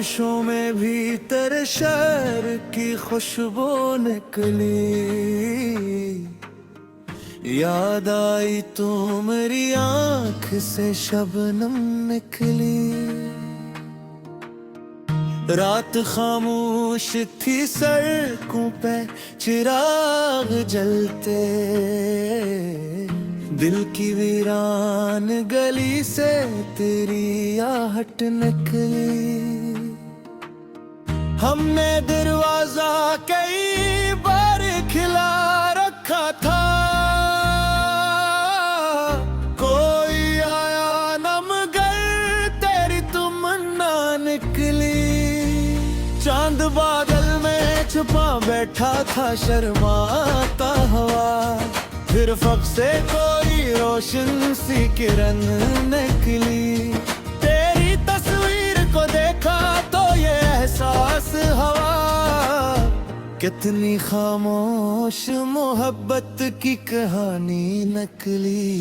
ख्वाहिशों में भी तेरे शहर की खुशबू निकली। याद आई तू मेरी आँख से शबनम निकली। रात खामोश थी सड़कों पे चिराग जलते। दिल की वीरान गली से तेरी आहट निकली। हमने दरवाजा कई बार खिला रखा था, कोई आया न मगर तेरी तमन्ना निकली। चांद बादल में छुपा बैठा था शर्माता हुआ, फिर फक से कोई रोशन सी किरण निकली। तेरी तस्वीर को देखा तो ये एहसास हुआ, कितनी खामोश मोहब्बत की कहानी नकली।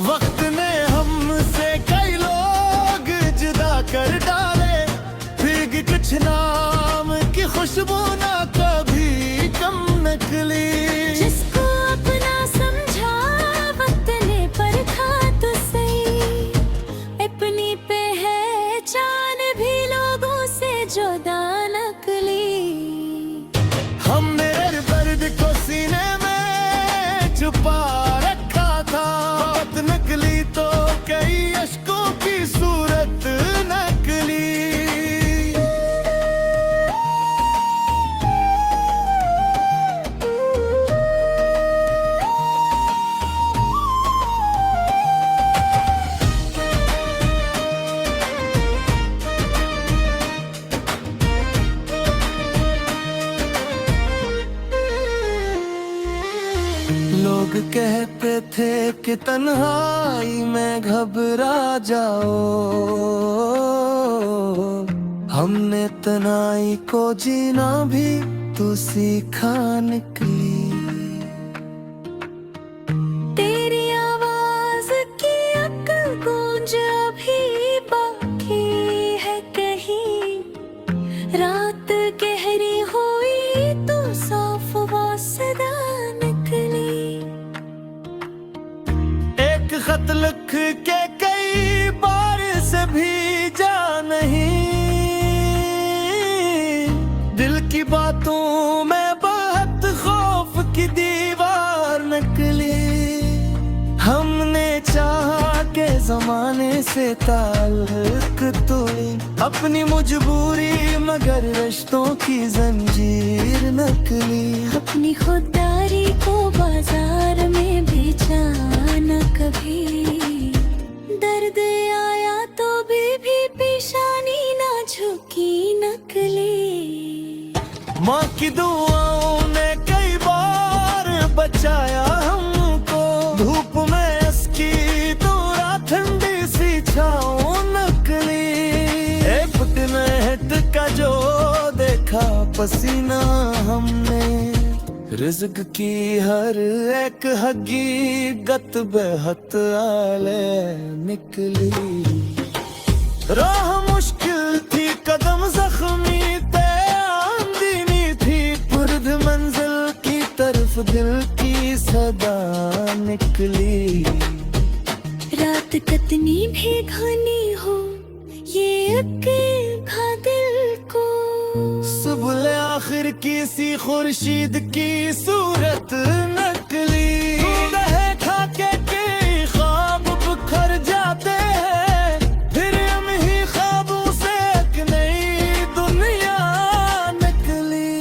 वक्त ने हमसे कई लोग जुदा कर डाले, फिर कुछ नाम की खुशबू ना कभी कम निकली। जिसको अपना समझा वक्त ने परखा तो सही, अपनी पहचान भी लोगों से जुदा नकली। हमने दर्द को सीने में छुपा रखा था, बात नकली तो कई अश्कों की सूरत नकली। लोग कहते थे कि तन्हाई में घबरा जाओ, हमने तन्हाई को जीना भी तो सीखा निकली। तेरी आवाज की अक्ल गूंज अभी बाकी है कहीं, रात गहरी हुई तो साफ वासदा निकली। एक खत लिख के कई बार से भीजा नहीं, दिल की बातों में बहुत खौफ की दीवार निकली। हमने चाहा के जमाने से ताल्लुक तोड़ी, अपनी मजबूरी मगर रिश्तों की जंजीर नकली। अपनी खुददारी को बाजार में बेचा न कभी, दर्द आया तो भी पेशानी ना झुकी नकली। माँ की दुआओं ने कई बार बचाया हमको, धूप में इसकी दूरा ठंडी सी छाँव नकली। एक मिनट का जो देखा पसीना हमने, रिज़्क़ की हर एक हकीकत बेहद आले निकली। राह मुश्किल थी कदम जख्मी थे आंदीनी थी, पुरद मंजिल की तरफ दिल की सदा निकली। रात कितनी भी घनी हो ये अक्ल भा दिल को, सुबह आखिर किसी खुर्शीद की सूरत नकली। खा के ख्वाब बिखर जाते हैं, फिर हम ही ख्वाबों से एक नई दुनिया निकली।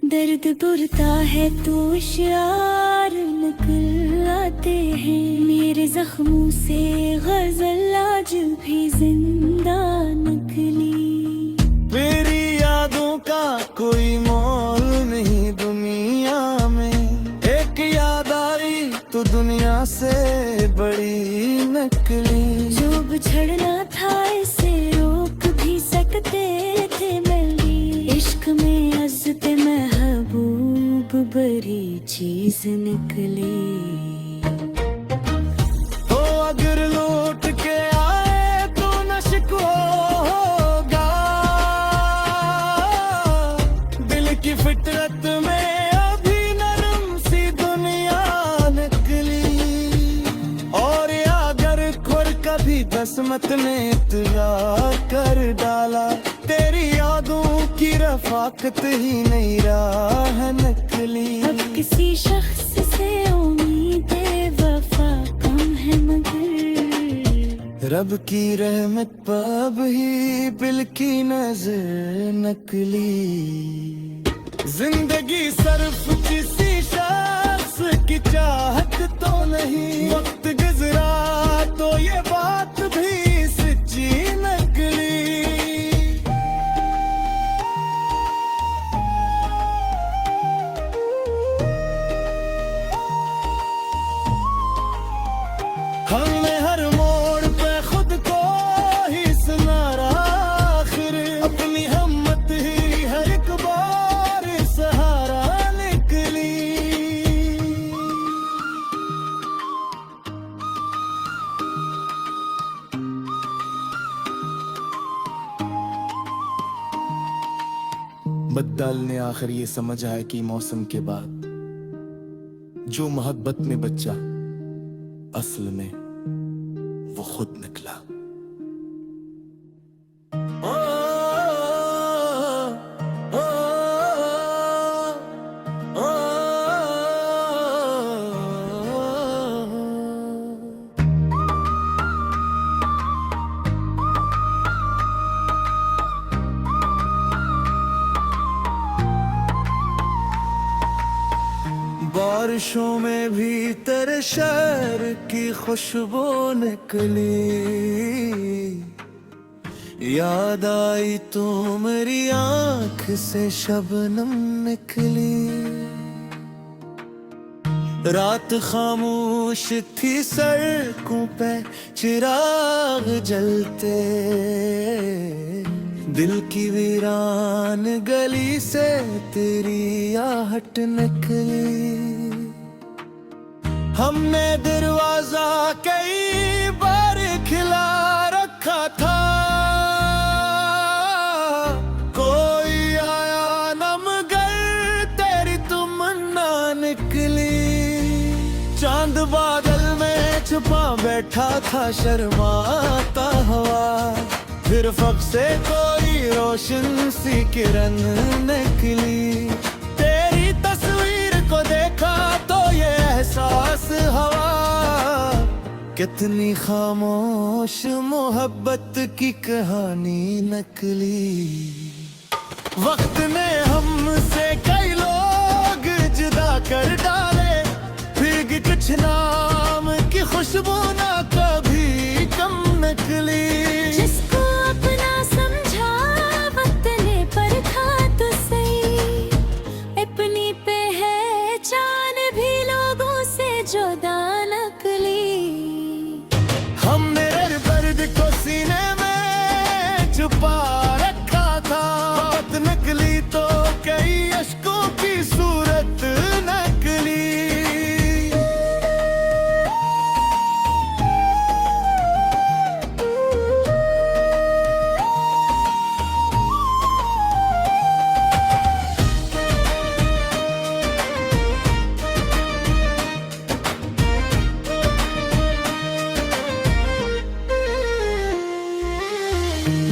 दर्द बुरता है तो इशार निकल आते हैं, मेरे जख्मों से गजल आज भी जिंदा नकली। मेरी यादों का कोई मोल नहीं दुनिया में, एक याद आई तो दुनिया से बड़ी नकली। जो बिछड़ना था इसे रोक भी सकते थे मिली, इश्क में अज़्ज़त महबूब बड़ी चीज निकली। अगर लौट के आए तो न शिकवा हो, फितरत में अभी नरम सी दुनिया निकली। और अगर खुर कभी किस्मत ने इत्याग कर डाला, तेरी यादों की रफाकत ही नहीं राह निकली। अब किसी शख्स से उम्मीदें वफा कम है, मगर रब की रहमत पाब ही बिल की नजर नकली। जिंदगी सिर्फ किसी शख्स की चाहत तो नहीं, वक्त गुजरा तो ये बात भी सच्ची नकली। हमने हर मोड़ पे खुद को ही सुनारा, आखिर अपनी हिम्मत ही हर एक बार सहारा निकली। बद्दाल ने आखिर ये समझ आया कि मौसम के बाद जो मोहब्बत में बच्चा असल में वो खुद निकला। बारिशों में भी तेरे शहर की खुशबू निकली। याद आई तू मेरी आँख से शबनम निकली। रात खामोश थी, सड़कों पे चिराग जलते, दिल की वीरान गली से तेरी आहट निकली। हमने दरवाजा कई बार खिला रखा था, कोई आया न मगर तेरी तमन्ना निकली। चांद बादल में छुपा बैठा था, शर्माता हवा, फिर फक से कोई रोशन सी किरण निकली। तेरी तस्वीर को देखा तो ये एहसास हुआ, कितनी खामोश मोहब्बत की कहानी नकली। वक्त ने हमसे कई लोग जुदा कर डाले, फिर भी कुछ नाम की खुशबू ना कभी कम नकली। जिसको अपना समझा वक्त ने परखा तो सही, अपनी पहचान भी लोगों से जुदा नकली। हमने हर दर्द को सीने में छुपा रखा था, बात नकली तो कई अश्कों की सूरत नकली।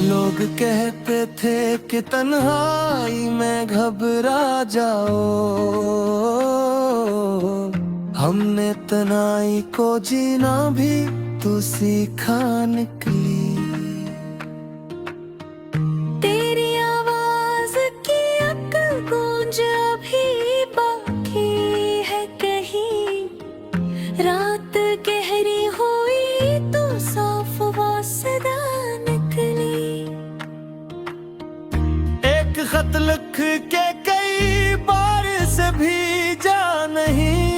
लोग कहते थे कि तन्हाई में घबरा जाओ, हमने तन्हाई को जीना भी तो सीखा निकली। तेरी आवाज की अक्ल गूंज अभी बाकी है कहीं, रात गहरी हुई तो साफ वासदा निकली। एक खत लिख के कई बार से भीजा नहीं,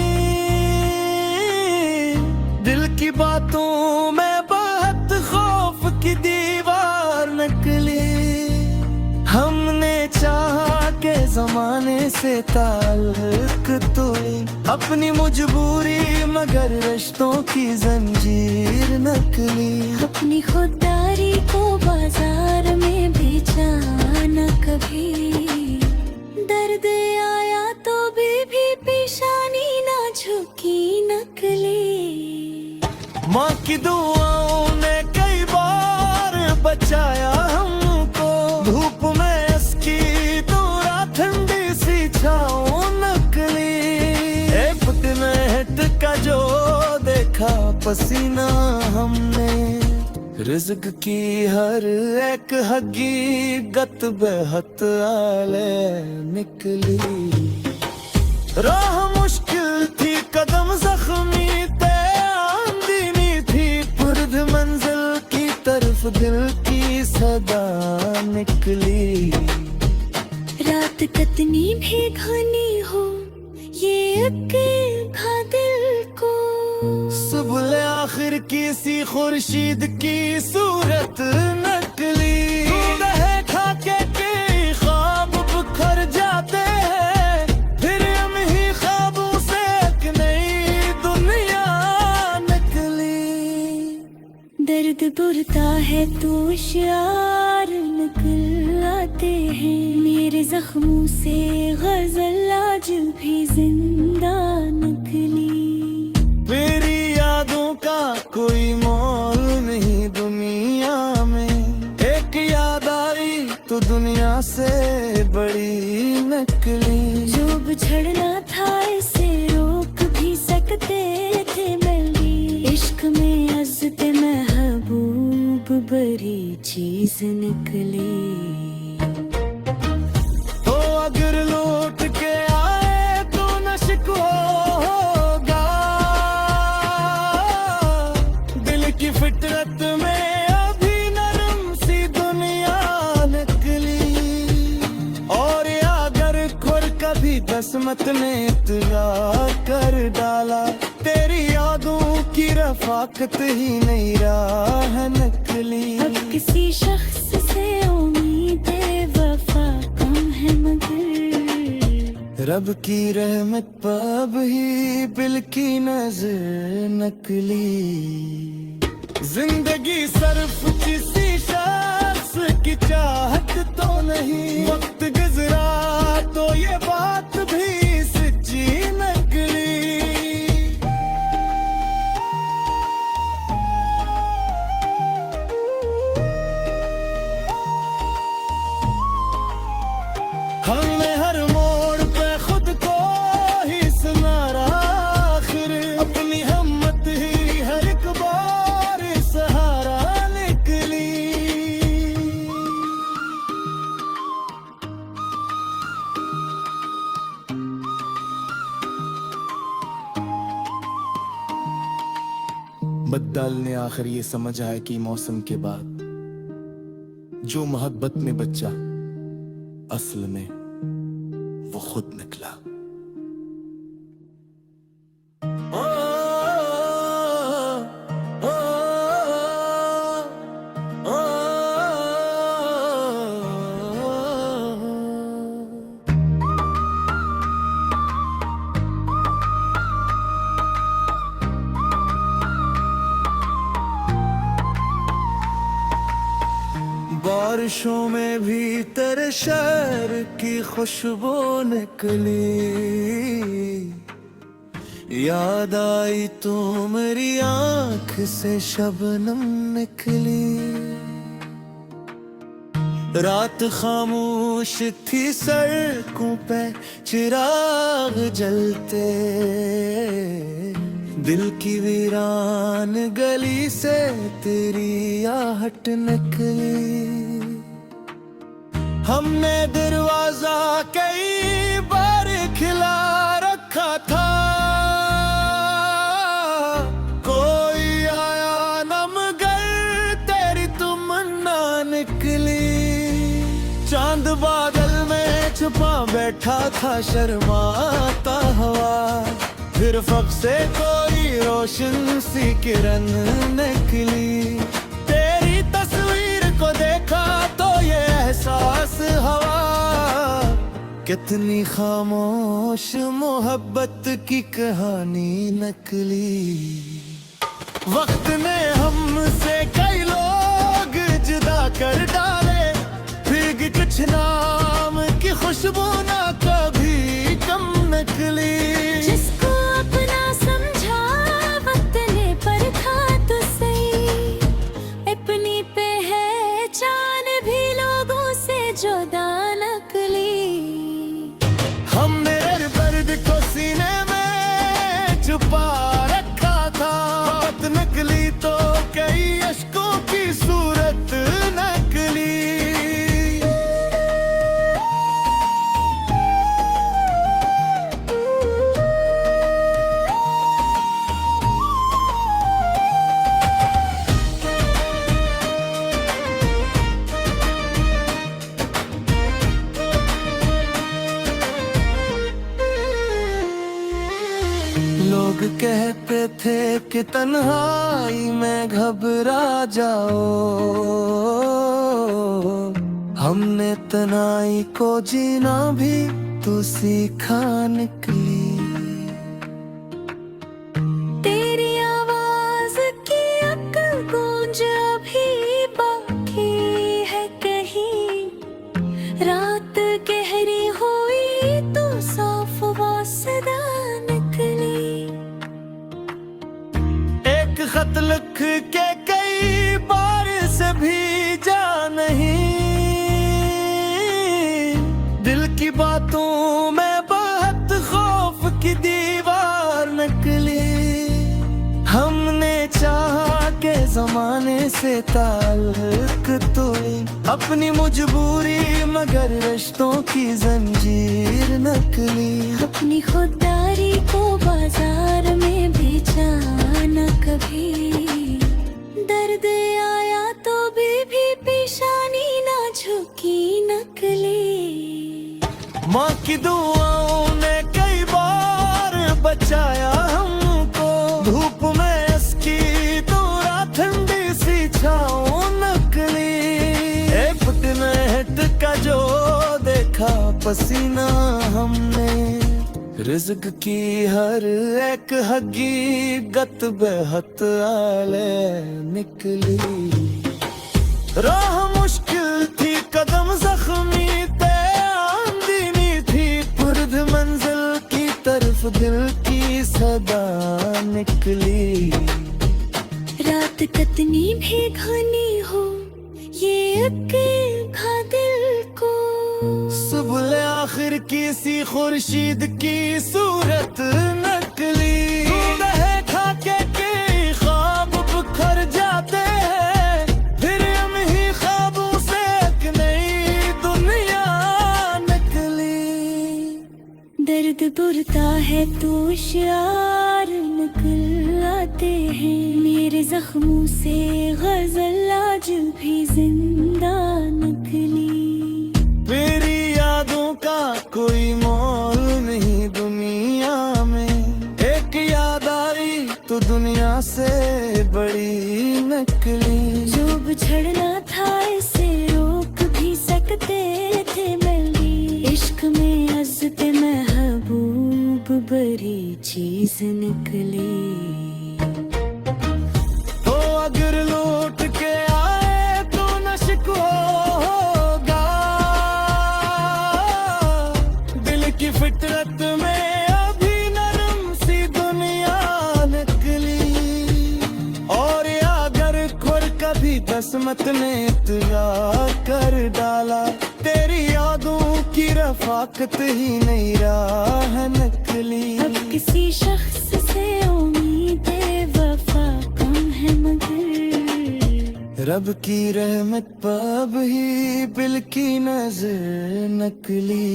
दिल की बातों में बहुत खौफ की दीवार निकली। हमने चाहा के जमाने से ताल्लुक तोड़ी, अपनी मजबूरी मगर रिश्तों की जंजीर नकली। अपनी खुददारी को बाजार में बेचा न कभी, दर्द आया तो भी पेशानी ना झुकी नकली। माँ की दुआओं ने कई बार बचाया हमको, धूप में इसकी दूरा ठंडी सी छाओ नकली। एक मिनट का जो देखा पसीना हमने, रिज़्क की हर एक हकीकत बेहद आले निकली। राह मुश्किल थी, कदम जख्मी थे, आंदीनी थी, पुरद मंजिल की तरफ दिल की सदा निकली। रात कितनी भी घनी हो ये अकेल भा दिल को, सुबह आखिर किसी खुर्शीद की सूरत नकली। रहे खाके के ख्वाब बिखर जाते हैं, फिर हम ही ख्वाबों से एक नई दुनिया नकली। दर्द बुरता है तो इशार निकल आते हैं, मेरे जख्मों से गजल आज भी जिंदा नकली। मेरी यादों का कोई मोल नहीं दुनिया में, एक याद आई तो दुनिया से बड़ी नकली। जो बिछड़ना था इसे रोक भी सकते थे मिली, इश्क में अज़्ज़त महबूब बड़ी चीज निकली। तो अगर लौट के आए तो न शिकवा होगा, दिल की फितरत में अभी नरम सी दुनिया नकली। और अगर खुर कभी किस्मत ने इत्तला कर डाला, तेरी यादों की रफाकत ही नहीं राह नकली। अब किसी शख्स से उम्मीद वफा कम है मगर, रब की रहमत पाब ही बिल की नजर नकली। जिंदगी सिर्फ किसी शख्स की चाहत तो नहीं, वक्त गुजरा तो ये बात भी सच्ची नकली। हमने हर मोड़ पे खुद को ही सुनारा, आखिर अपनी हिम्मत ही हर एक बार सहारा निकली। बद्दाल ने आखिर ये समझ आया कि मौसम के बाद जो मोहब्बत में बच्चा असल में वो खुद निकला। बारिशों में भी तेरे शहर की खुशबू निकली, याद आई तो मेरी आँख से शबनम निकली। रात खामोश थी, सड़कों पे चिराग जलते, दिल की वीरान गली से तेरी आहट निकली। हमने दरवाजा कई बार खिला रखा था, कोई आया न मगर तेरी तमन्ना निकली। चांद बादल में छुपा बैठा था शर्माता हुआ, फिर फक से कोई रोशन सी किरण निकली। तेरी तस्वीर को देखा तो ये एहसास हुआ, कितनी खामोश मोहब्बत की कहानी नकली। वक्त ने हमसे कई लोग जुदा कर डाले, फिर कुछ नाम की खुशबू ना कभी कम नकली। जिसको अपना समझा वक्त ने परखा तो सही, अपनी पहचान भी लोगों से जुदा नकली। हमने हर दर्द को सीने में छुपा रखा था, बात नकली तो कई अश्कों की सूरत नकली। लोग कहते थे कि तन्हाई में घबरा जाओ, हमने तन्हाई को जीना भी तो सीखा निकली। तेरी आवाज की अक्ल गूंज अभी बाकी है कहीं, रात गहरी हुई तो साफ वासदा निकली। एक खत लिख के कई बार से भीजा नहीं, दिल की बातों में बहुत खौफ की दीवार निकली। हमने चाहा के जमाने से ताल्लुक तोड़ी, अपनी मजबूरी मगर रिश्तों की जंजीर नकली। अपनी खुददारी को बाजार में बेचा न कभी, दर्द आया तो भी पेशानी ना झुकी नकली। माँ की दुआओं ने कई बार बचाया हमको, धूप में इसकी तो रात ठंडी सी छाओ नकली। एक फुटनेट का जो देखा पसीना हमने, रिज़्क़ की हर एक हकीकत बेहद आले निकली। राह मुश्किल थी कदम जख्मी थे आंदीनी थी, पुरद मंजिल की तरफ दिल की सदा निकली। रात कितनी भी घनी हो ये अक्ल भा दिल को, सुबह आखिर किसी खुर्शीद की सूरत नकली। खा के ख्वाब बिखर जाते हैं, फिर हम ही ख्वाबों से एक नई दुनिया नकली। दर्द बुरता है तो शार निकल आते हैं, मेरे जख्मों से गजल आज भी जिंदा नकली। मेरी यादों का कोई मोल नहीं दुनिया में, एक याद आई तो दुनिया से बड़ी नकली। जो बिछड़ना था इसे रोक भी सकते थे मिली, इश्क में अज़्ज़त महबूब बड़ी चीज निकली। तो अगर लौट के आए तो न शिकवा होगा, दिल की फितरत में अभी नरम सी दुनिया निकली। और अगर खुर कभी किस्मत ने इत्तला कर डाला, तेरी यादों की रफाकत ही नहीं राह नकली। अब किसी शख्स से उम्मीदें वफा कम है मगर, रब की रहमत पाब ही बिल की नजर नकली।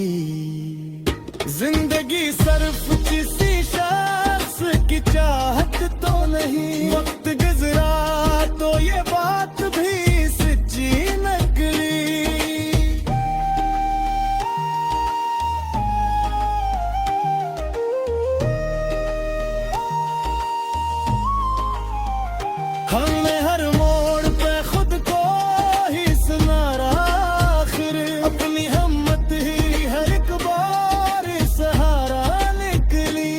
जिंदगी सर्फ किसी शख्स की चाहत तो नहीं, वक्त गुजरा तो ये बात भी सच्ची नकली। हमने हर मोड़ पे खुद को ही सुनारा, आखिर अपनी हिम्मत ही हर एक बार सहारा निकली।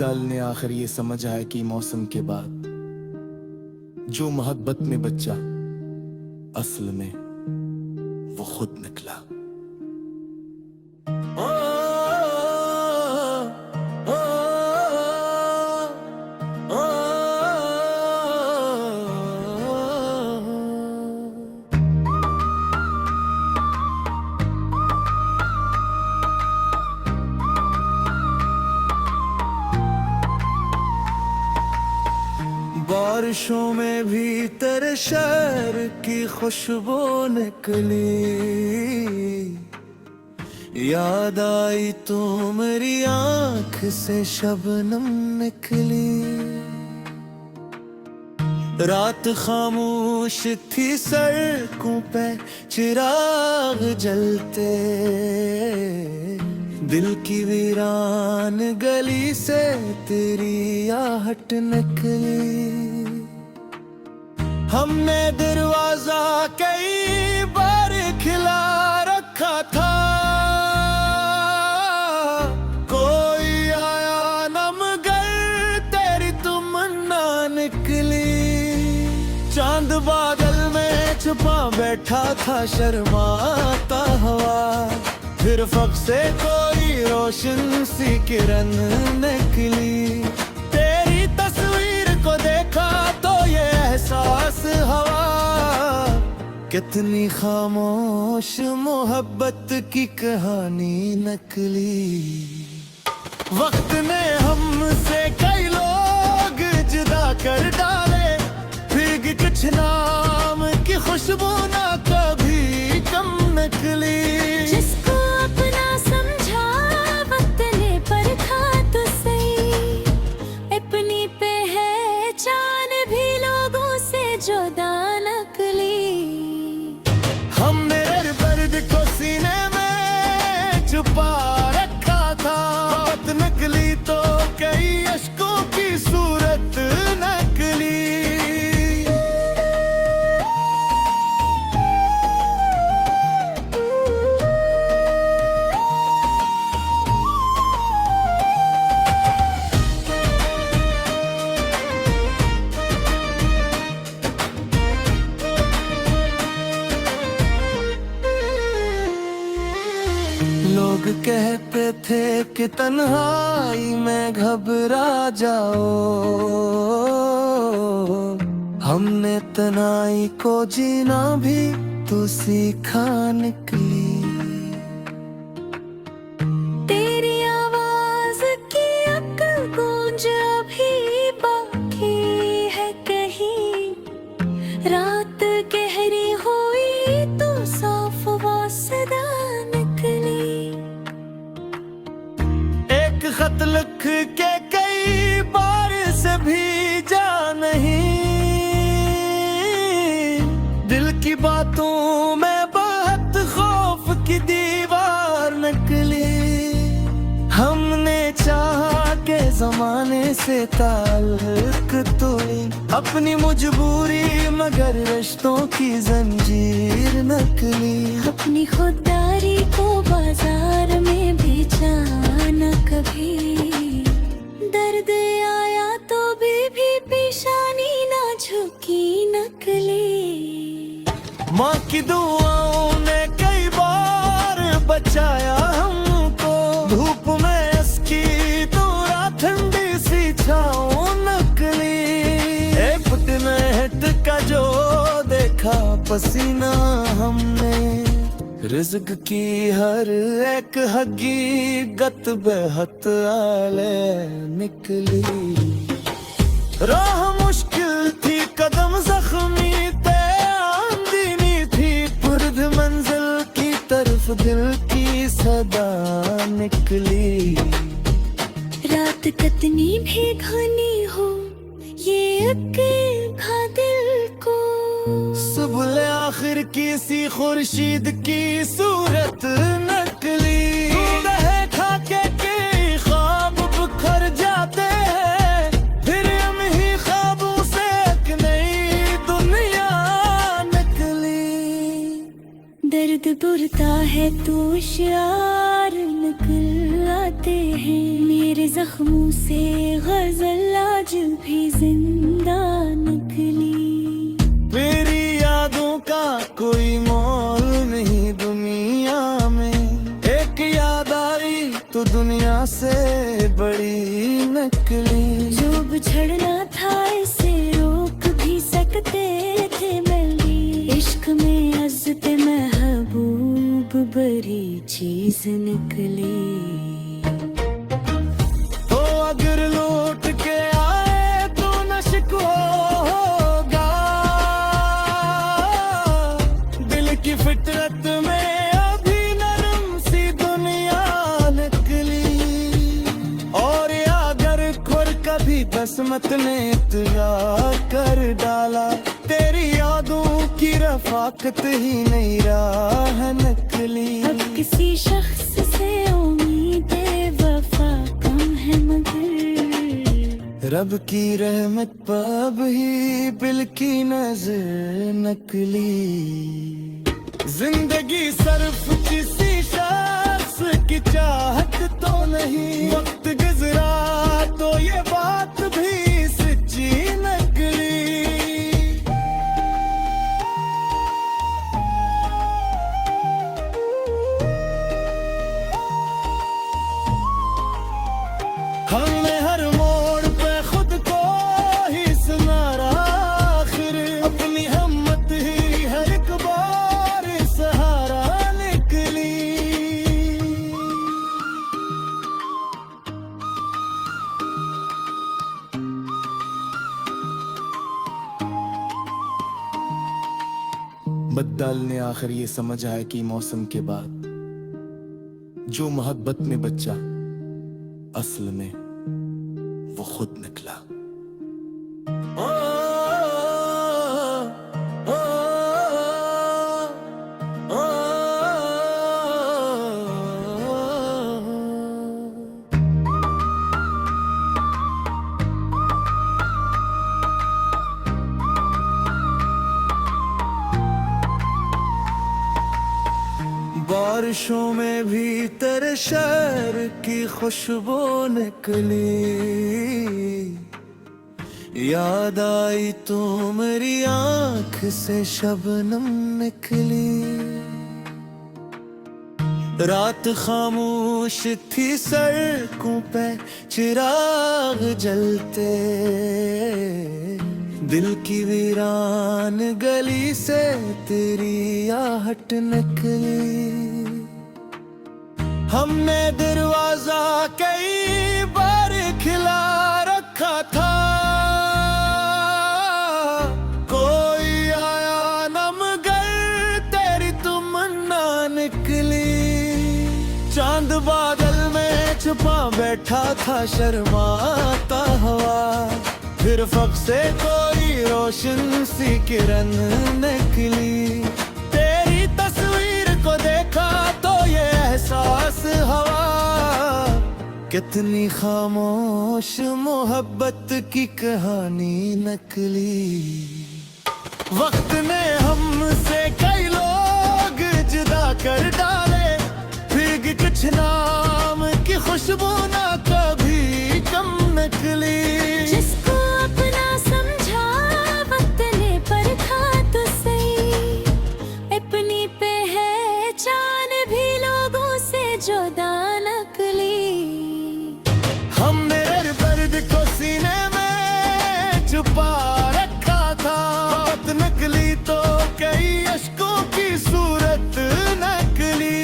दल ने आखिर ये समझ आया कि मौसम के बाद जो मोहब्बत में बच्चा असल में वो खुद निकला। बारिशों में भी तेरे शहर की खुशबू निकली, याद आई तू मेरी आंख से शबनम निकली। रात खामोश थी सड़कों पे चिराग जलते, दिल की वीरान गली से तेरी आहट निकली। हमने दरवाजा कई बार खिला रखा था, कोई आया न मगर तेरी तमन्ना निकली। चांद बादल में छुपा बैठा था शर्माता हुआ, फिर फक से कोई रोशन सी किरण निकली। तेरी तस्वीर को देखा तो ये एहसास हुआ, कितनी खामोश मोहब्बत की कहानी नकली। वक्त ने हमसे कई लोग जुदा कर डाले, फिर भी कुछ नाम की खुशबू ना कभी कम नकली। जिसको अपना समझा वक्त ने परखा तो सही, अपनी पहचान भी लोगों से जुदा नकली। हमने दर्द को सीने में छुपा रखा था, बात नकली तो कई अश्कों की सूरत नकली। लोग कहते थे कि तन्हाई में घबरा जाओ, हमने तन्हाई को जीना भी तो सीखा निकली। तेरी आवाज की अक्ल गूंज अभी बाकी है कहीं, रात गहरी हुई तो साफ वासदा निकली। एक खत लिख के कई बार से भीजा नहीं, दिल की बातों में बहुत खौफ की दीवार निकली। हमने चाहा के जमाने से ताल्लुक तोड़ी, अपनी मजबूरी मगर रिश्तों की जंजीर नकली। अपनी खुददारी को बाजार में बेचा न कभी, दर्द आया तो भी पेशानी ना झुकी नकली। माँ की दुआओं ने कई बार बचाया हमको, धूप में इसकी दूरा ठंडी सी छाओ नकली। एक फुट में हट का जो देखा पसीना हमने, रिज़्क़ की हर एक हकीकत बेहद आले निकली। राह मुश्किल थी कदम जख्मी थे आंदीनी थी, पुरद मंजिल की तरफ दिल की सदा निकली। रात कितनी भी घनी हो ये अक्ल भा दिल को, सुबह आखिर किसी खुर्शीद की सूरत नकली। खा के ख्वाब बिखर जाते हैं, फिर हम ही ख्वाबों से एक नई दुनिया निकली। दर्द बुरता है तो शार निकल आते हैं। तेरे जख्मों से गजल आज भी जिंदा निकली। मेरी यादों का कोई मोल नहीं दुनिया में, एक याद आई तो दुनिया से बड़ी नकली। जो बिछड़ना था इसे रोक भी सकते थे मिली। इश्क में अज़्ज़त महबूब बड़ी चीज निकली। तो अगर लौट के आए तो न शिकवा होगा, दिल की फितरत में अभी नरम सी दुनिया निकली। और अगर खुर कभी बसमत ने इत्तला कर डाला, तेरी यादों की रफाकत ही नहीं राह नकली। अब किसी शख्स से उम्मीदें वफा कम है मगर, रब की रहमत पाब ही बिल की नजर नकली। जिंदगी सिर्फ किसी शख्स की चाहत तो नहीं, वक्त गुजरा तो ये बात भी सच्ची नकली। हमने हर मोड़ पे खुद को ही सुनारा, आखिर अपनी हिम्मत ही हर एक बार सहारा निकली। बद्दाल ने आखिर ये समझ आया कि मौसम के बाद जो मोहब्बत में बच्चा असल में वो खुद निकला। बारिशों में भी तेरे शहर की खुशबू निकली। याद आई तो मेरी आंख से शबनम निकली। रात खामोश थी सड़कों पे चिराग जलते, दिल की वीरान गली से तेरी आहट निकली। हमने दरवाजा कई बार खिला रखा था, कोई आया न मगर तेरी तमन्ना निकली। चांद बादल में छुपा बैठा था शर्माता हुआ, फिर फक से कोई रोशन सी किरण निकली। तेरी तस्वीर को देखा तो ये एहसास हुआ, कितनी खामोश मोहब्बत की कहानी नकली। वक्त ने हमसे कई लोग जुदा कर डाले, फिर कुछ नाम की खुशबू ना कभी कम नकली। जिसको अपना समझा वक्त ने परखा तो सही, अपनी पहचान भी लोगों से जुदा नकली। हमने हर दर्द को सीने में छुपा रखा था, बात नकली तो कई अश्कों की सूरत नकली।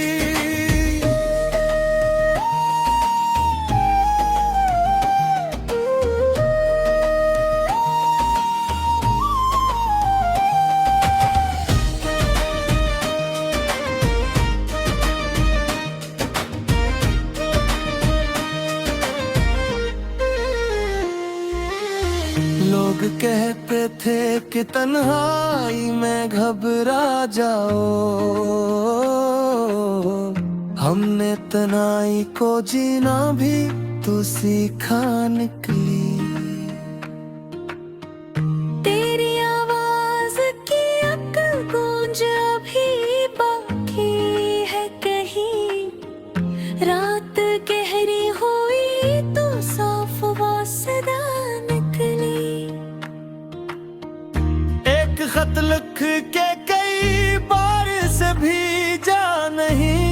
लोग कहते थे कि तन्हाई में घबरा जाओ, हमने तन्हाई को जीना भी तो सीखा निकली। तेरी आवाज की अक्ल गूंज अभी बाकी है कहीं, रात गहरी हुई तो खत लिख के कई बार से भेजा नहीं,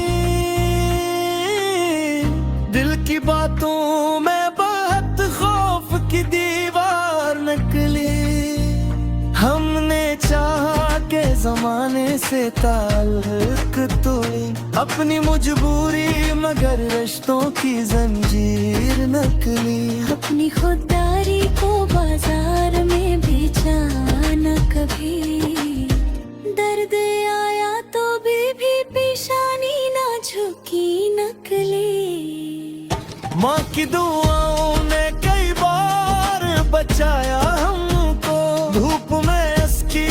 दिल की बातों में बहुत खौफ की दीवार निकली। हमने चाहा के जमाने से ताल्लुक तोड़ी, अपनी मजबूरी मगर रिश्तों की जंजीर नकली। अपनी खुददारी को बाजार में बेचा न कभी, दर्द आया तो भी पेशानी ना झुकी नकली। माँ की दुआओं ने कई बार बचाया हमको, धूप में इसकी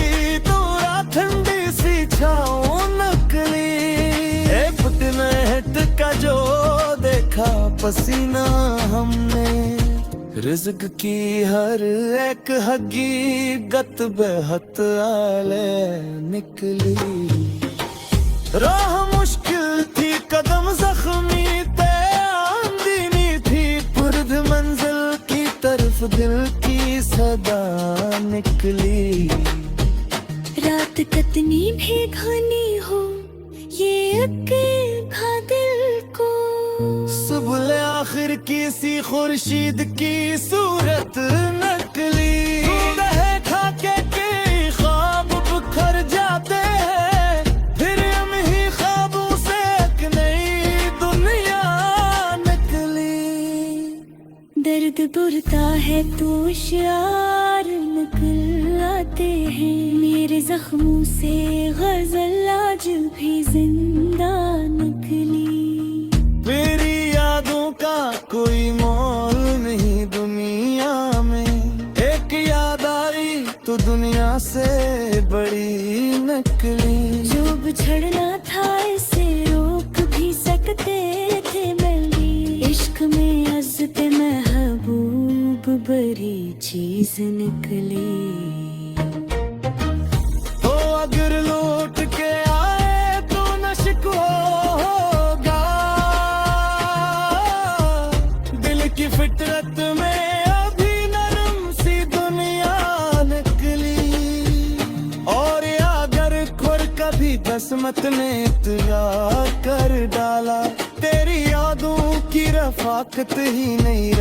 दूरा ठंडी सी छाओ नकली। एक दिन हिट का जो देखा पसीना हमने, रिज़्क़ की हर एक हकीकत बेहद आले निकली। राह मुश्किल थी कदम जख्मी थे, आंदीनी थी पुरद मंजिल की तरफ दिल की सदा निकली। रात कितनी भी घनी हो ये अक्ल भा दिल को, सुबह आखिर किसी खुर्शीद की सूरत नकली। खा के ख्वाब बिखर जाते हैं, फिर हम ही ख्वाबों से एक नई दुनिया निकली। दर्द बुरता है तो शार निकल आते हैं, मेरे जख्मों से गजल आज भी जिंदा निकली। मेरी यादों का कोई मोल नहीं दुनिया में, एक याद आई तो दुनिया से बड़ी नकली। जो बिछड़ना था इसे रोक भी सकते थे, मेरी इश्क में अज़्ज़त महबूब बड़ी चीज निकली। तो अगर लौट के आए तो न शिकवा होगा, दिल की फितरत में अभी नरम सी दुनिया निकली। और अगर खुर कभी किस्मत ने इत्तला कर डाला, तेरी यादों की रफाकत ही नहीं